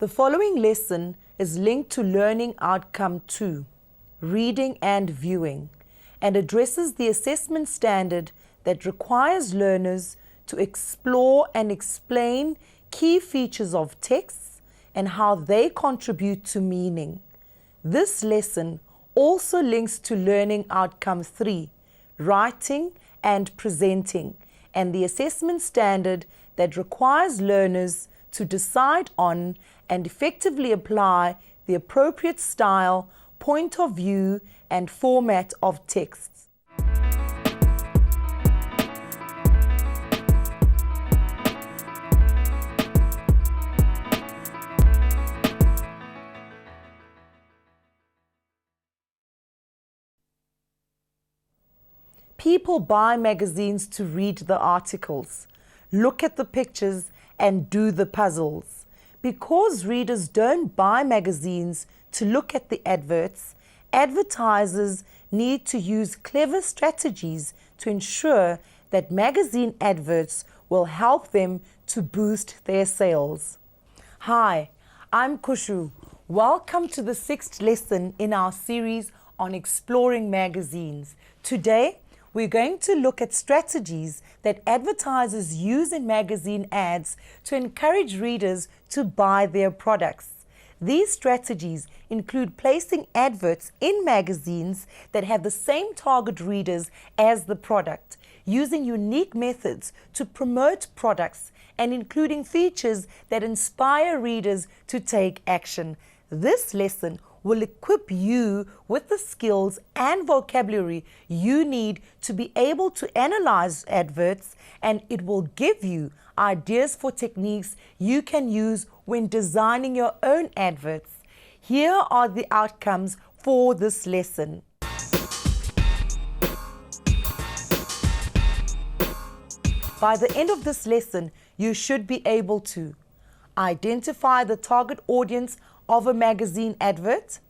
The following lesson is linked to Learning Outcome 2, Reading and Viewing, and addresses the assessment standard that requires learners to explore and explain key features of texts and how they contribute to meaning. This lesson also links to Learning Outcome 3, Writing and Presenting, and the assessment standard that requires learners to decide on and effectively apply the appropriate style, point of view, and format of texts. People buy magazines to read the articles, look at the pictures, and do the puzzles. Because readers don't buy magazines to look at the adverts, advertisers need to use clever strategies to ensure that magazine adverts will help them to boost their sales. Hi, I'm Kushu. Welcome to the 6th lesson in our series on exploring magazines. Today, we're going to look at strategies that advertisers use in magazine ads to encourage readers to buy their products. These strategies include placing adverts in magazines that have the same target readers as the product, using unique methods to promote products, and including features that inspire readers to take action. This lesson will equip you with the skills and vocabulary you need to be able to analyze adverts, and it will give you ideas for techniques you can use when designing your own adverts. Here are the outcomes for this lesson. By the end of this lesson, you should be able to identify the target audience of a magazine advert,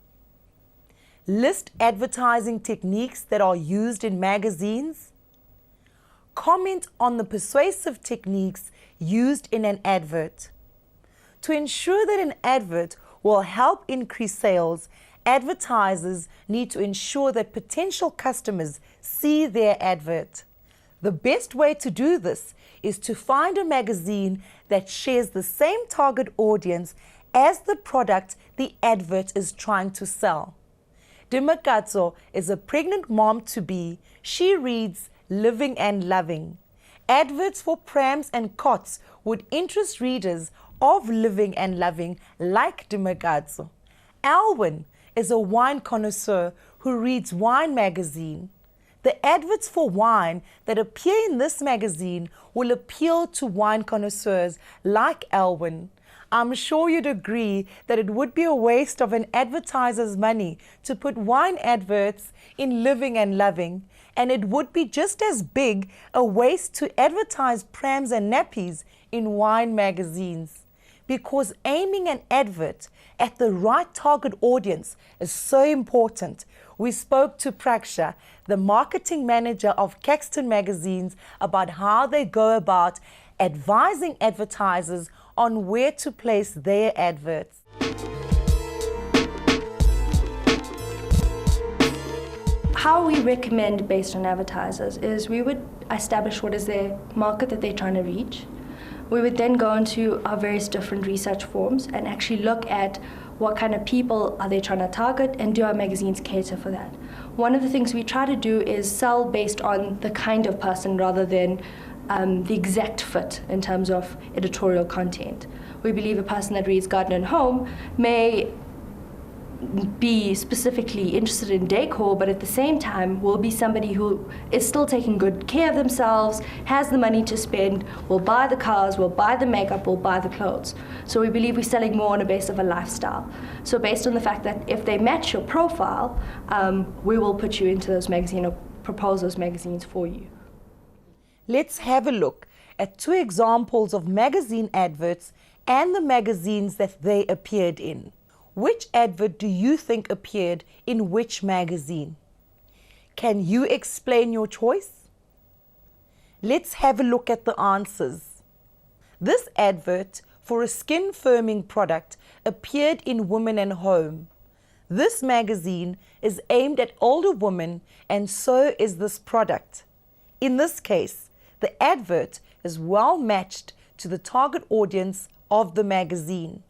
list advertising techniques that are used in magazines, comment on the persuasive techniques used in an advert. To ensure that an advert will help increase sales, advertisers need to ensure that potential customers see their advert. The best way to do this is to find a magazine that shares the same target audience as the product the advert is trying to sell. Dimakatso is a pregnant mom-to-be. She reads Living and Loving. Adverts for prams and cots would interest readers of Living and Loving like Dimakatso. Alwyn is a wine connoisseur who reads Wine magazine. The adverts for wine that appear in this magazine will appeal to wine connoisseurs like Alwyn. I'm sure you'd agree that it would be a waste of an advertiser's money to put wine adverts in Living and Loving, and it would be just as big a waste to advertise prams and nappies in wine magazines. Because aiming an advert at the right target audience is so important. We spoke to Praksha, the marketing manager of Caxton Magazines, about how they go about advising advertisers on where to place their adverts. How we recommend based on advertisers is we would establish what is their market that they're trying to reach. We would then go into our various different research forms and actually look at what kind of people are they trying to target, and do our magazines cater for that. One of the things we try to do is sell based on the kind of person rather than the exact fit in terms of editorial content. We believe a person that reads Garden and Home may be specifically interested in decor, but at the same time will be somebody who is still taking good care of themselves, has the money to spend, will buy the cars, will buy the makeup, will buy the clothes. So we believe we're selling more on a base of a lifestyle. So based on the fact that if they match your profile, we will put you into those magazines or propose those magazines for you. Let's have a look at 2 examples of magazine adverts and the magazines that they appeared in. Which advert do you think appeared in which magazine? Can you explain your choice? Let's have a look at the answers. This advert for a skin firming product appeared in Women and Home. This magazine is aimed at older women, and so is this product. In this case, the advert is well matched to the target audience of the magazine.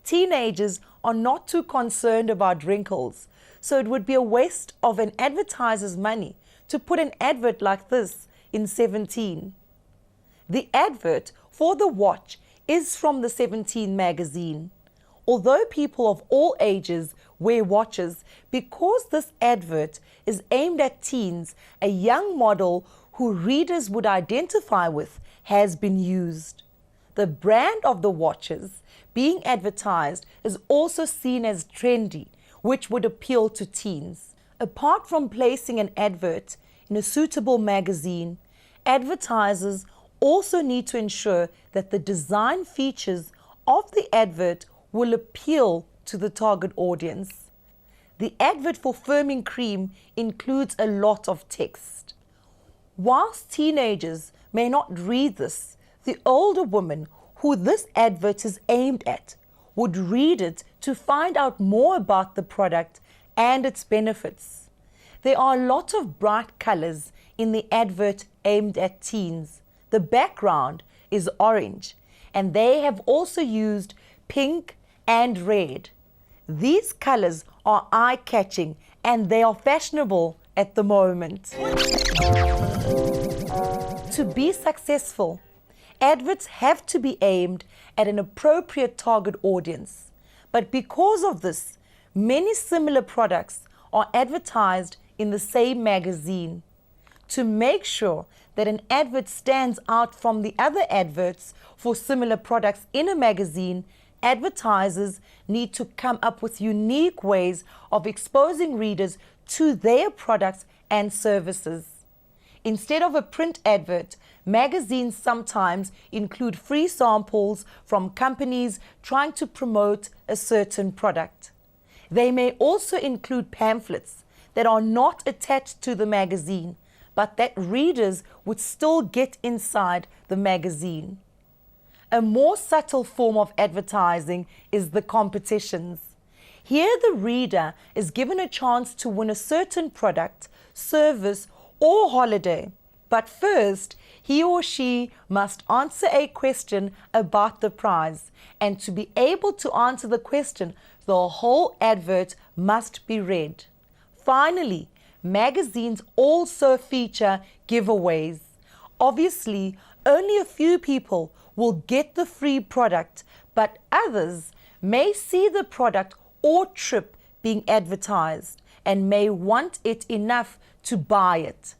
Teenagers are not too concerned about wrinkles, so it would be a waste of an advertiser's money to put an advert like this in 17. The advert for the watch is from the 17 magazine. Although people of all ages wear watches, because this advert is aimed at teens, a young model who readers would identify with has been used. The brand of the watches being advertised is also seen as trendy, which would appeal to teens. Apart from placing an advert in a suitable magazine, advertisers also need to ensure that the design features of the advert will appeal to the target audience. The advert for firming cream includes a lot of text. Whilst teenagers may not read this, the older women who this advert is aimed at would read it to find out more about the product and its benefits. There are a lot of bright colors in the advert aimed at teens. The background is orange, and they have also used pink and red. These colors are eye-catching, and they are fashionable at the moment. To be successful, adverts have to be aimed at an appropriate target audience. But because of this, many similar products are advertised in the same magazine. To make sure that an advert stands out from the other adverts for similar products in a magazine, advertisers need to come up with unique ways of exposing readers to their products and services. Instead of a print advert, magazines sometimes include free samples from companies trying to promote a certain product. They may also include pamphlets that are not attached to the magazine, but that readers would still get inside the magazine. A more subtle form of advertising is the competitions. Here the reader is given a chance to win a certain product, service, or holiday. But first, he or she must answer a question about the prize. And to be able to answer the question, the whole advert must be read. Finally, magazines also feature giveaways. Obviously, only a few people will get the free product, but others may see the product or trip being advertised and may want it enough to buy it.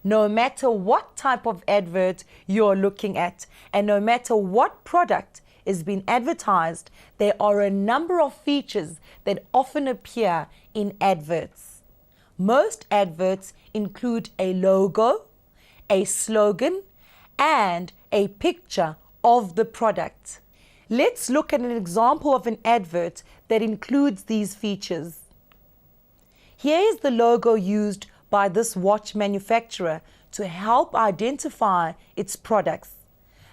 No matter what type of advert you're looking at, and no matter what product is being advertised, there are a number of features that often appear in adverts. Most adverts include a logo, a slogan, and a picture of the product. Let's look at an example of an advert that includes these features. Here is the logo used by this watch manufacturer to help identify its products.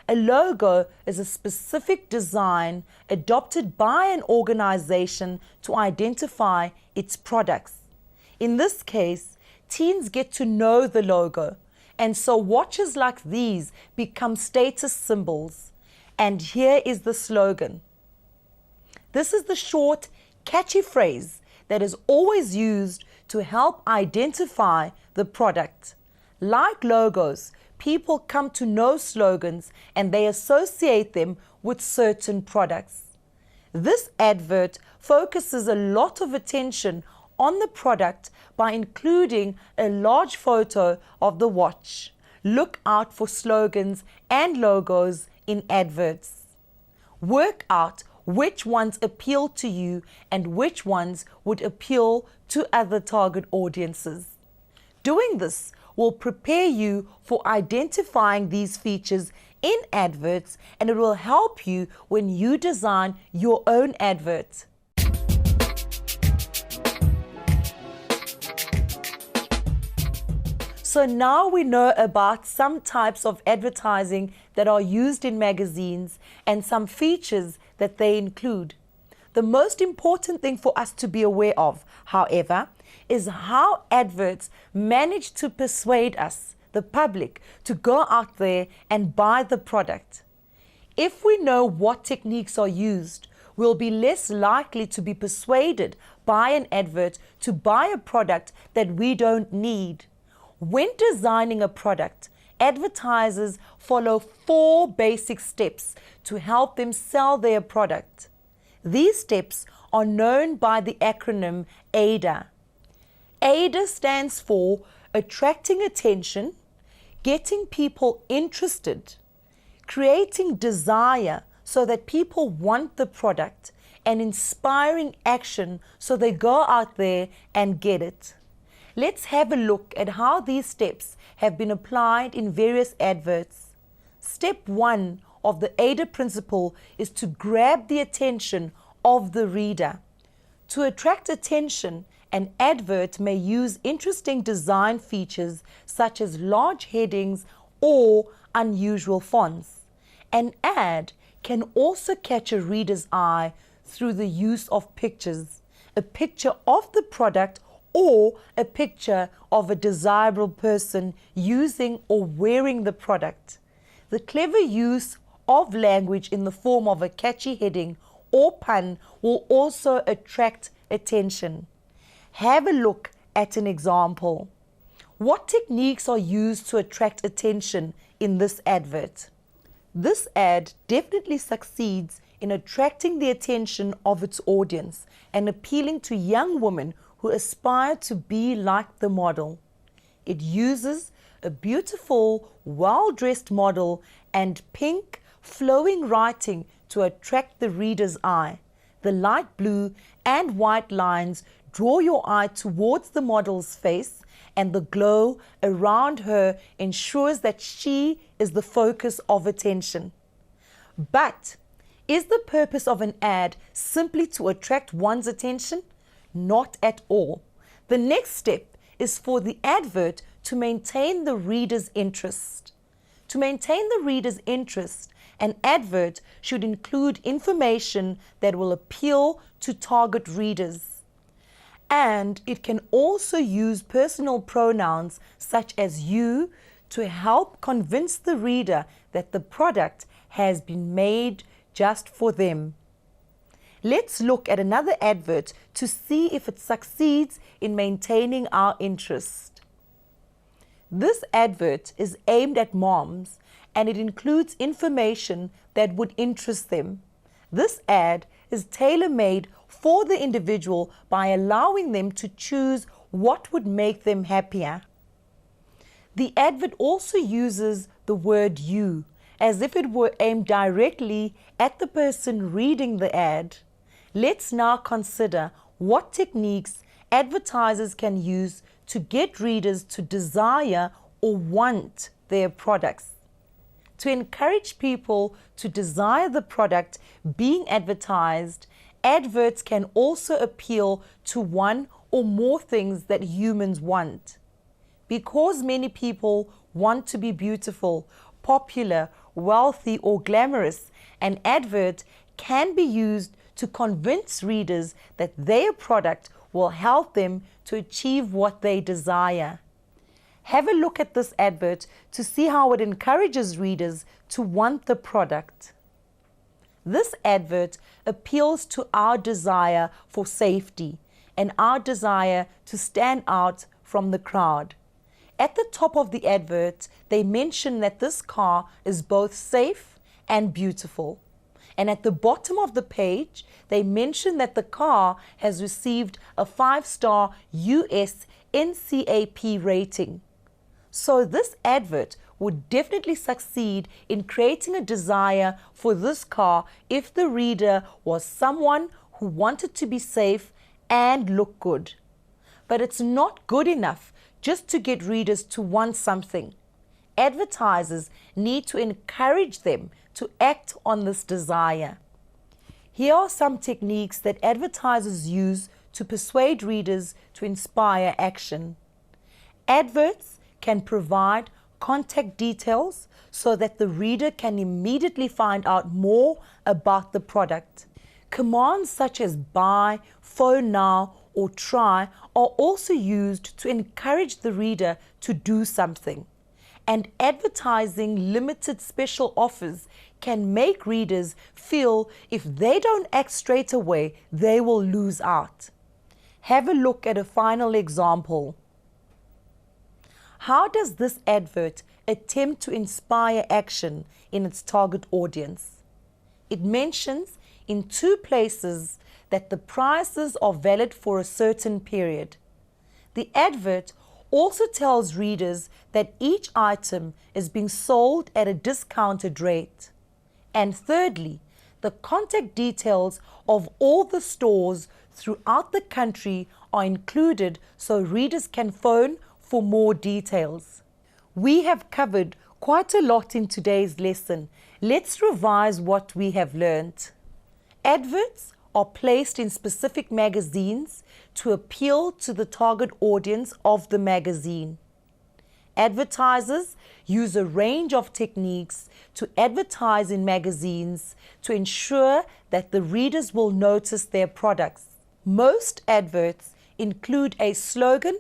A logo is a specific design adopted by an organization to identify its products. In this case, teens get to know the logo, and so watches like these become status symbols. And here is the slogan. This is the short, catchy phrase that is always used to help identify the product. Like logos, people come to know slogans and they associate them with certain products. This advert focuses a lot of attention on the product by including a large photo of the watch. Look out for slogans and logos in adverts. Work out which ones appeal to you and which ones would appeal to other target audiences. Doing this will prepare you for identifying these features in adverts, and it will help you when you design your own advert. So now we know about some types of advertising that are used in magazines, and some features that they include. The most important thing for us to be aware of, however, is how adverts manage to persuade us, the public, to go out there and buy the product. If we know what techniques are used, we'll be less likely to be persuaded by an advert to buy a product that we don't need. When designing a product, advertisers follow 4 basic steps to help them sell their product. These steps are known by the acronym AIDA. AIDA stands for attracting attention, getting people interested, creating desire so that people want the product, and inspiring action so they go out there and get it. Let's have a look at how these steps have been applied in various adverts. Step 1 of the AIDA principle is to grab the attention of the reader. To attract attention, an advert may use interesting design features such as large headings or unusual fonts. An ad can also catch a reader's eye through the use of pictures, a picture of the product or a picture of a desirable person using or wearing the product. The clever use of language in the form of a catchy heading or pun will also attract attention. Have a look at an example. What techniques are used to attract attention in this advert? This ad definitely succeeds in attracting the attention of its audience and appealing to young women who aspire to be like the model. It uses a beautiful, well-dressed model and pink, flowing writing to attract the reader's eye. The light blue and white lines draw your eye towards the model's face, and the glow around her ensures that she is the focus of attention. But is the purpose of an ad simply to attract one's attention? Not at all. The next step is for the advert to maintain the reader's interest. To maintain the reader's interest, an advert should include information that will appeal to target readers. And it can also use personal pronouns such as you to help convince the reader that the product has been made just for them. Let's look at another advert to see if it succeeds in maintaining our interest. This advert is aimed at moms, and it includes information that would interest them. This ad is tailor-made for the individual by allowing them to choose what would make them happier. The advert also uses the word you, as if it were aimed directly at the person reading the ad. Let's now consider what techniques advertisers can use to get readers to desire or want their products. To encourage people to desire the product being advertised, adverts can also appeal to one or more things that humans want. Because many people want to be beautiful, popular, wealthy, or glamorous, an advert can be used to convince readers that their product will help them to achieve what they desire. Have a look at this advert to see how it encourages readers to want the product. This advert appeals to our desire for safety and our desire to stand out from the crowd. At the top of the advert, they mention that this car is both safe and beautiful. And at the bottom of the page, they mention that the car has received a 5-star US NCAP rating. So this advert would definitely succeed in creating a desire for this car if the reader was someone who wanted to be safe and look good. But it's not good enough just to get readers to want something. Advertisers need to encourage them to act on this desire. Here are some techniques that advertisers use to persuade readers to inspire action. Adverts can provide contact details so that the reader can immediately find out more about the product. Commands such as buy, phone now, or try are also used to encourage the reader to do something. And advertising limited special offers can make readers feel if they don't act straight away, they will lose out. Have a look at a final example. How does this advert attempt to inspire action in its target audience? It mentions in 2 places that the prices are valid for a certain period. The advert also tells readers that each item is being sold at a discounted rate. And thirdly, the contact details of all the stores throughout the country are included so readers can phone for more details. We have covered quite a lot in today's lesson. Let's revise what we have learned. Adverts are placed in specific magazines to appeal to the target audience of the magazine. Advertisers use a range of techniques to advertise in magazines to ensure that the readers will notice their products. Most adverts include a slogan,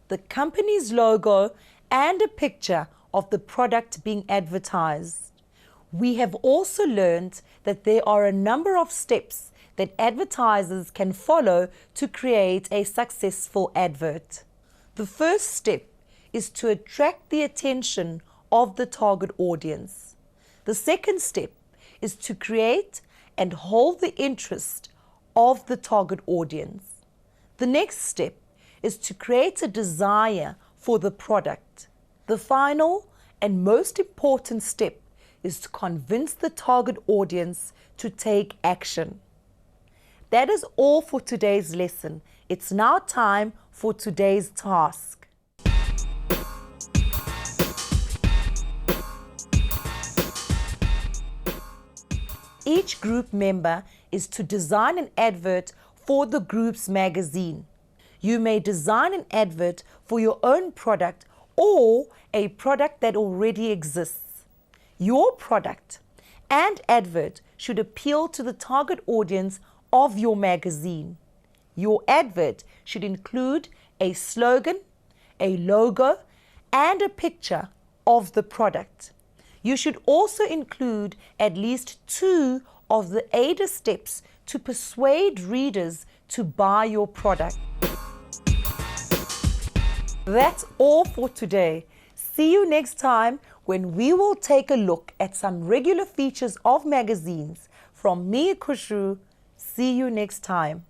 the company's logo, and a picture of the product being advertised. We have also learned that there are a number of steps that advertisers can follow to create a successful advert. The first step is to attract the attention of the target audience. The second step is to create and hold the interest of the target audience. The next step is to create a desire for the product. The final and most important step is to convince the target audience to take action. That is all for today's lesson. It's now time for today's task. Each group member is to design an advert for the group's magazine. You may design an advert for your own product or a product that already exists. Your product and advert should appeal to the target audience of your magazine. Your advert should include a slogan, a logo, and a picture of the product. You should also include at least 2 of the AIDA steps to persuade readers to buy your product. That's all for today. See you next time when we will take a look at some regular features of magazines. From me, Kushru, see you next time.